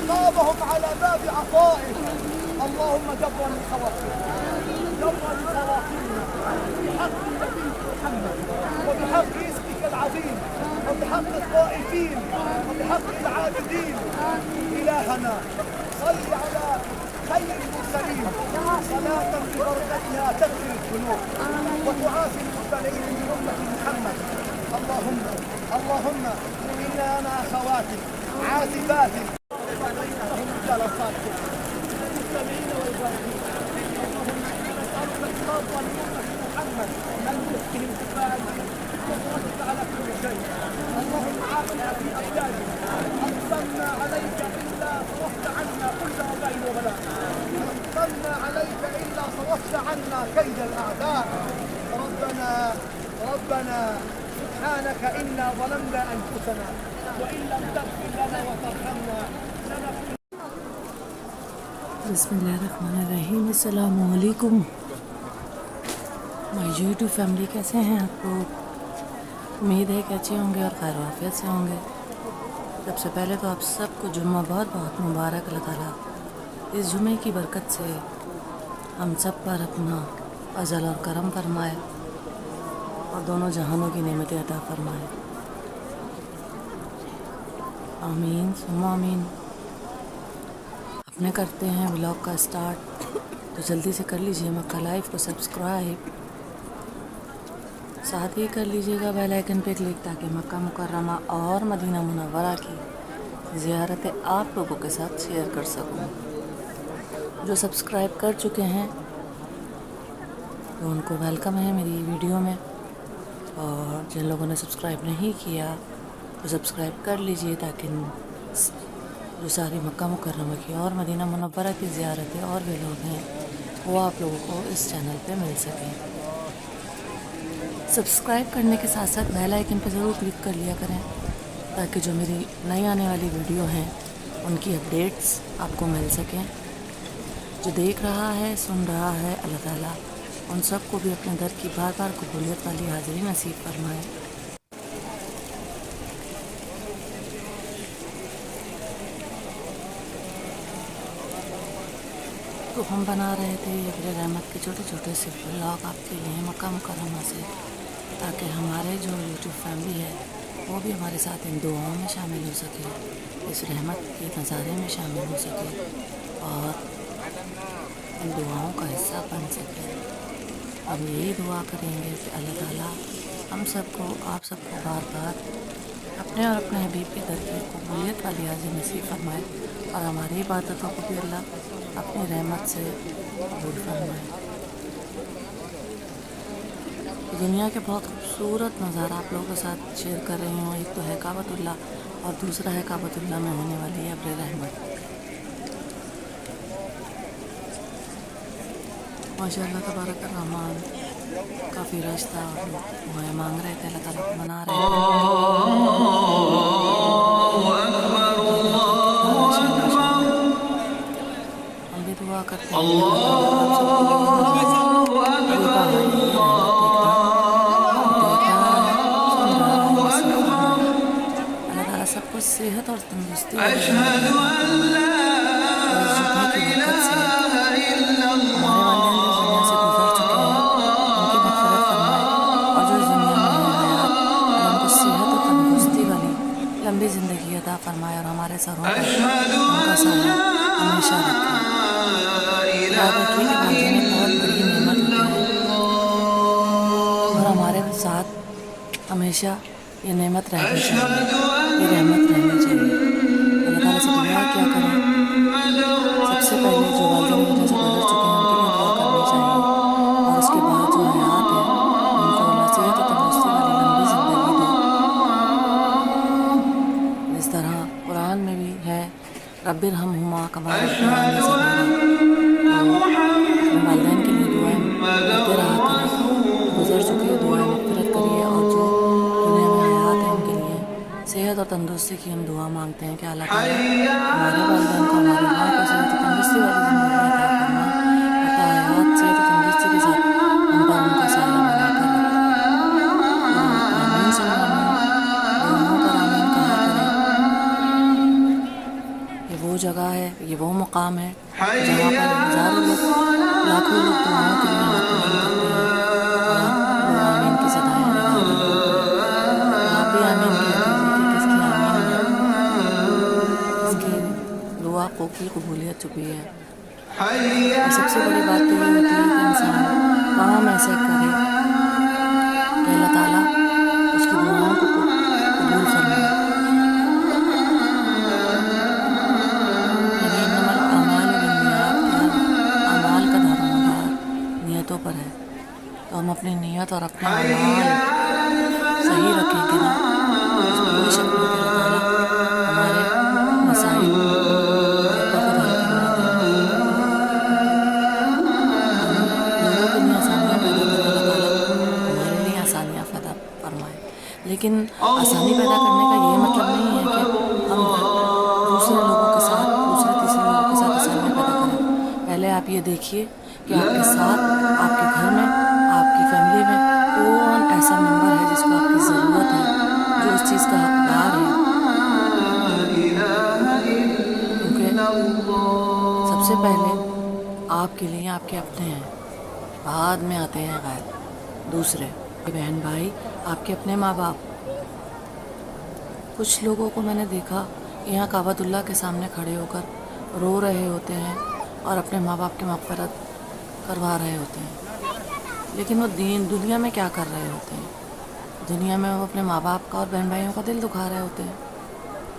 عقابهم على باب عطائك. اللهم جبرا لخواطرنا، جبرا لخواطرنا بحق نبيك محمد وبحق اسمك العظيم وبحق الطائفين وبحق العابدين. إلهنا صل على خير المرسلين صلاة ببركتها تغفر الذنوب وتعافي المبتلين من أمة محمد. اللهم إنا أنا أخواتك عازبات هم الجلسات المستمعين والباقين. اللهم نسألك الصبر لأمة محمد المسلم كفاءة وقدرتك على كل شيء. اللهم عافنا في أبداننا، أقسمنا عليك إلا صرفت عنا كل وباء وبلاء، أقسمنا عليك إلا صرفت عنا كيد الأعداء. ربنا سبحانك إنا ظلمنا أنفسنا وإن لم تغفر لنا وترحمنا لنكن. بسمillahirrahmanirrahim. السلام علیکم مائی یوٹیوب فیملی، کیسے ہیں آپ لوگ؟ امید ہے کہ اچھے ہوں گے اور خیر و عافیت سے ہوں گے۔ سب سے پہلے تو آپ سب کو جمعہ بہت بہت مبارک۔ اللہ تعالیٰ اس جمعے کی برکت سے ہم سب پر اپنا فضل اور کرم فرمائے اور دونوں جہانوں کی نعمتیں عطا فرمائے، آمین ثم آمین۔ اپنے کرتے ہیں ولاگ کا سٹارٹ، تو جلدی سے کر لیجئے مکہ لائف کو سبسکرائب، ساتھ ہی کر لیجئے گا بیل آئیکن پہ کلک تاکہ مکہ مکرمہ اور مدینہ منورہ کی زیارتیں آپ لوگوں کے ساتھ شیئر کر سکوں۔ جو سبسکرائب کر چکے ہیں تو ان کو ویلکم ہے میری ویڈیو میں، اور جن لوگوں نے سبسکرائب نہیں کیا تو سبسکرائب کر لیجئے تاکہ جو ساری مکہ مکرمہ کی اور مدینہ منورہ کی زیارتیں اور بھی لوگ ہیں وہ آپ لوگوں کو اس چینل پہ مل سکیں۔ سبسکرائب کرنے کے ساتھ ساتھ بیل آئیکن پہ ضرور کلک کر لیا کریں تاکہ جو میری نئی آنے والی ویڈیو ہیں ان کی اپڈیٹس آپ کو مل سکیں۔ جو دیکھ رہا ہے سن رہا ہے، اللہ تعالیٰ ان سب کو بھی اپنے در کی بار بار قبولیت والی حاضری نصیب فرمائے۔ تو ہم بنا رہے تھے ابر رحمت کے چھوٹے چھوٹے سے ولاگ آپ کے لیے مکہ مکرمہ سے، تاکہ ہمارے جو یوٹیوب فیملی ہے وہ بھی ہمارے ساتھ ان دعاؤں میں شامل ہو سکے، اس رحمت کے نظارے میں شامل ہو سکے اور ان دعاؤں کا حصہ بن سکے۔ ہم یہی دعا کریں گے کہ اللہ تعالیٰ ہم سب کو، آپ سب کو بار بار اپنے اور اپنے حبیب کے در کی قبولیت والی حاضری نصیب فرمائے اور ہماری عبادتوں کو بھی اللہ اپنی رحمت سے قبول فرمائے۔ دنیا کے بہت خوبصورت نظارہ آپ لوگوں کے ساتھ شیئر کر رہی ہوں۔ ایک تو ہے کعبۃ اللہ اور دوسرا ہے کعبۃ اللہ میں ہونے والی ابر رحمت۔ ماشاء اللہ تبارک الرحمن، کافی رش تھا، دعائیں مانگ رہے تھے، اللہ تعالیٰ کو منا رہے تھے۔ ہم بھی دعا کرتے ہیں اللہ تعالیٰ سب کو صحت اور تندرستی لمبی زندگی عطا فرمائے اور ہمارے سروں پر ان کا سایہ ہمیشہ رکھے۔ یاد رکھیے کہ والدین ایک بہت بڑی نعمت ہوتی ہے اور ہمارے ساتھ ہمیشہ یہ نعمت رہنی چاہیے، یہ رحمت رہنی چاہیے۔ اللہ تعالیٰ سے دعا کیا کریں، سب سے پہلے جو والدین کی وجہ سے گزر چکے ہیں ان کے لیے دعا کرنی چاہیے، اور اس کے بعد جو حیات ہے ان کو اللہ صحت و تندرستی والی لمبی زندگی دے۔ اس طرح قرآن میں بھی ہے رب ارحمہما کما ربیانی صغیرا، اپنے والدین کے لیے دعائیں کرتے رہا کریں، گزر چکے دعائیں مغفرت کریے، اور جو دنیا میں حیات ہیں ان کے لیے صحت اور تندرستی کی ہم دعا مانگتے ہیں کہ اللہ تعالیٰ ہمارے والدین کو، ہمارے ماں کو صحت و تندرستی والی زندگی عطا فرما، عطا حیات صحت و تندرستی کے ساتھ ہم پر ان کا سایہ بنا کر رکھے۔ آمین ثم آمین، دعاؤں پر آمین کہا کریں۔ یہ وہ وہ جگہ ہے, یہ وہ مقام ہے جہاں پر ہزاروں لوگ, لاکھوں لوگ دعاؤں کے لیے ہاتھ بلند کرتے ہیں اور لوگ آمین کی صدائیں لگا رہے ہوتے ہیں. تو آپ بھی آمین کہہ دیجیے کہ کس کی آمین میں کس کی دعا کو کی قبولیت چھپی ہے. اور سب سے بڑی بات تو یہ ہوتی ہے کہ انسان کام ایسے کرے کہ اللہ تعالیٰ اس کی دعاؤں کو قبول فرمائے. یعنی انما الاعمال بالنیات کے ہر اعمال کا دار و مدار نیتوں پر ہے. تو ہم اپنی نیت اور اپنے اعمال صحیح رکھیں گے نا, اس میں کوئی شک نہیں کہ اللہ تعالیٰ ہمارے مسائل کو خود حل فرما دیں گے. ہم لوگوں کے لیے آسانیاں پیدا کریں, اللہ تعالیٰ ہمارے لیے آسانیاں پیدا فرمائے. لیکن آسانی پیدا کرنے کا یہ مطلب نہیں ہے کہ ہم دوسرے لوگوں کے ساتھ, دوسرے تیسرے لوگوں کے ساتھ آسانیاں پیدا کریں. پہلے آپ یہ دیکھیے کہ آپ کے ساتھ, آپ کے گھر میں, آپ کی فیملی میں کون ایسا ممبر ہے جس کو آپ کی ضرورت ہے, جو اس چیز کا حقدار ہے. کیونکہ سب سے پہلے آپ کے لیے آپ کے اپنے ہیں, بعد میں آتے ہیں غیر دوسرے, بہن بھائی, آپ کے اپنے ماں باپ. کچھ لوگوں کو میں نے دیکھا یہاں کعبۃ اللہ کے سامنے کھڑے ہو کر رو رہے ہوتے ہیں اور اپنے ماں باپ کی مغفرت کروا رہے ہوتے ہیں. لیکن وہ دنیا میں کیا کر رہے ہوتے ہیں؟ دنیا میں وہ اپنے ماں باپ کا اور بہن بھائیوں کا دل دکھا رہے ہوتے ہیں.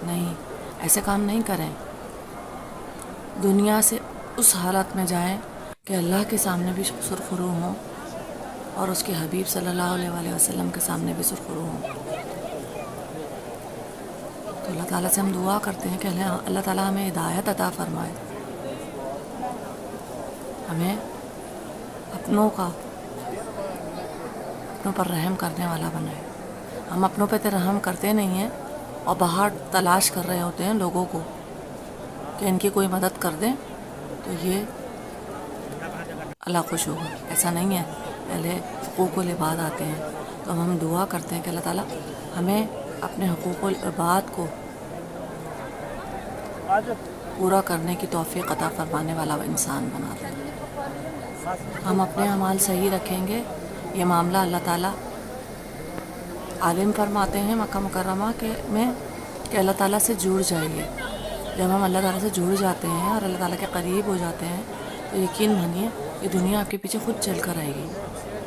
نہیں, ایسے کام نہیں کریں. دنیا سے اس حالت میں جائیں کہ اللہ کے سامنے بھی سرخرو ہوں اور اس کے حبیب صلی اللہ علیہ وسلم کے سامنے بھی سرخرو ہوں. تو اللہ تعالیٰ سے ہم دعا کرتے ہیں کہ اللہ تعالیٰ ہمیں ہدایت عطا فرمائے, ہمیں اپنوں پر رحم کرنے والا بنائے. ہم اپنوں پہ تو رحم کرتے نہیں ہیں اور باہر تلاش کر رہے ہوتے ہیں لوگوں کو کہ ان کی کوئی مدد کر دیں تو یہ اللہ خوش ہوگا. ایسا نہیں ہے, پہلے حقوق العباد آتے ہیں. تو ہم دعا کرتے ہیں کہ اللہ تعالیٰ ہمیں اپنے حقوق العباد کو پورا کرنے کی توفیق عطا فرمانے والا انسان بنا دیں. ہم اپنے اعمال صحیح رکھیں گے. یہ معاملہ اللہ تعالیٰ عالم فرماتے ہیں مکہ مکرمہ میں کہ اللہ تعالیٰ سے جڑ جائیے. جب ہم اللہ تعالیٰ سے جڑ جاتے ہیں اور اللہ تعالیٰ کے قریب ہو جاتے ہیں تو یقین مانیے یہ دنیا آپ کے پیچھے خود چل کر آئے گی,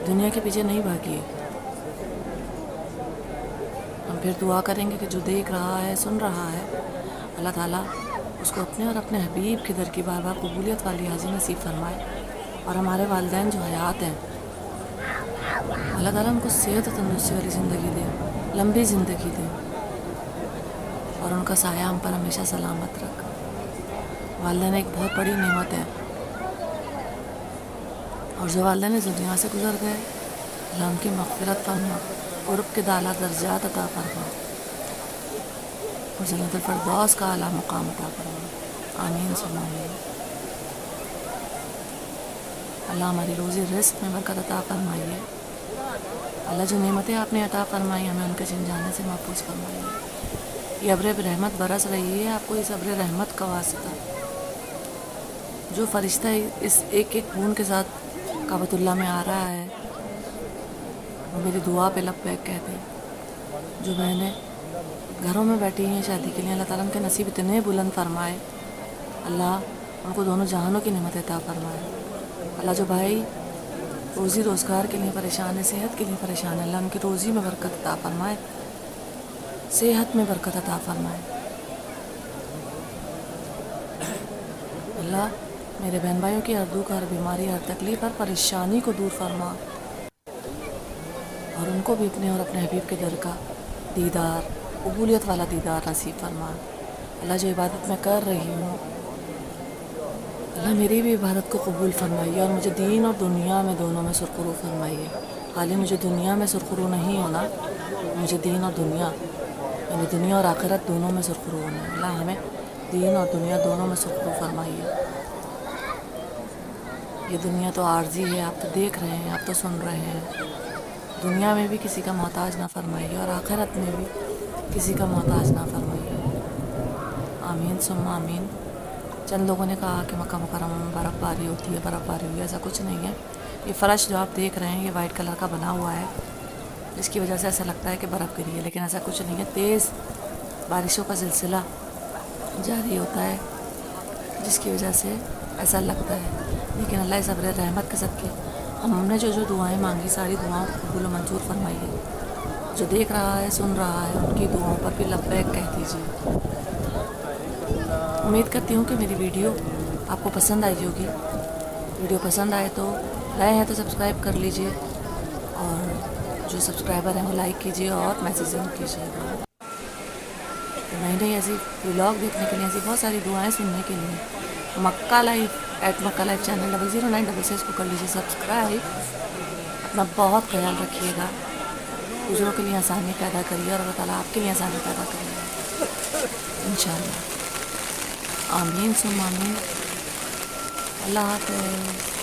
دنیا کے پیچھے نہیں بھاگیے. ہم پھر دعا کریں گے کہ جو دیکھ رہا ہے, سن رہا ہے, اللہ تعالیٰ اس کو اپنے اور اپنے حبیب کی در کی بار بار قبولیت والی حاضری نصیب فرمائے. اور ہمارے والدین جو حیات ہیں, اللہ تعالیٰ ان کو صحت و تندرستی والی زندگی دے, لمبی زندگی دے, اور ان کا سایہ ہم پر ہمیشہ سلامت رکھ. والدین ایک بہت بڑی نعمت ہے, اور جو والدین اس دنیا سے گزر گئے اللہ ان کی مغفرت فرما, قرب کے اعلیٰ درجات عطا فرما اور جنت الفردوس کا اعلیٰ مقام عطا فرما. آمین ثم آمین. اللہ ہماری روزی رزق میں برکت عطا فرمائیے. اللہ جو نعمتیں آپ نے عطا فرمائی ہمیں ان کے چھن جانے سے محفوظ فرمائیے. یہ ابر رحمت برس رہی ہے, آپ کو اس ابر رحمت کا واسطہ جو فرشتہ اس ایک ایک بوند کے ساتھ کعبۃ اللہ میں آ رہا ہے وہ میری دعا پہ لبیک کہتے. جو بہنیں گھروں میں بیٹھی ہیں شادی کے لیے, اللہ تعالیٰ ان کے نصیب اتنے بلند فرمائے, اللہ ان کو دونوں جہانوں کی نعمت عطا فرمائے. اللہ جو بھائی روزی روزگار کے لیے پریشان ہے, صحت کے لیے پریشان ہے, اللہ ان کی روزی میں برکت عطا فرمائے, صحت میں برکت عطا فرمائے. اللہ میرے بہن بھائیوں کی ہر دکھ, ہر بیماری, ہر تکلیف, ہر پریشانی کو دور فرما, اور ان کو بھی اپنے اور اپنے حبیب کے در کا دیدار, قبولیت والا دیدار نصیب فرما. اللہ جو عبادت میں کر رہی ہوں, اللہ میری بھی عبادت کو قبول فرمائیے اور مجھے دین اور دنیا میں دونوں میں سرخرو فرمائیے. خالی مجھے دنیا میں سرخرو نہیں ہونا, مجھے دین اور دنیا یعنی دنیا اور آخرت دونوں میں سرخرو ہونا ہے. اللہ ہمیں دین اور دنیا دونوں میں سرخرو فرمائیے. یہ دنیا تو عارضی ہے, آپ تو دیکھ رہے ہیں, آپ تو سن رہے ہیں. دنیا میں بھی کسی کا محتاج نہ فرمائیے اور آخرت میں بھی کسی کا محتاج نہ فرمائیے. آمین ثم آمین. چند لوگوں نے کہا کہ مکہ مکرمہ میں برف باری ہوتی ہے، برف باری ہوئی ہے، ایسا کچھ نہیں ہے۔ یہ فرش جو آپ دیکھ رہے ہیں یہ وائٹ کلر کا بنا ہوا ہے، جس کی وجہ سے ایسا لگتا ہے کہ برف گری ہے، لیکن ایسا کچھ نہیں ہے۔ تیز بارشوں کا سلسلہ جاری ہوتا ہے جس کی وجہ سے ایسا لگتا ہے، لیکن اللہ صبر رحمت کے صدقے ہم نے جو دعائیں مانگی ساری دعاؤں کو قبول و منظور فرمائیے۔ جو دیکھ رہا ہے، سن رہا ہے، ان کی دعاؤں پر بھی لبیک کہہ دیجیے۔ امید کرتی ہوں کہ میری ویڈیو آپ کو پسند آئی ہوگی۔ ویڈیو پسند آئے تو نئے ہیں تو سبسکرائب کر لیجئے، اور جو سبسکرائبر ہیں وہ لائک کیجئے اور میسیجنگ کیجئے۔ نئی نئی ایسی ولاگ دیکھنے کے لیے، ایسی بہت ساری دعائیں سننے کے لیے مکہ لائف @مکہ لائف چینل 00966 کو کر لیجیے سبسکرائب۔ اپنا بہت خیال رکھیے گا، دوسروں کے لیے آسانی پیدا کریے اور اللہ تعالیٰ آپ کے لیے آسانی پیدا کرے گا انشاءاللہ۔ آمین ثم آمین۔ اللہ حافظ۔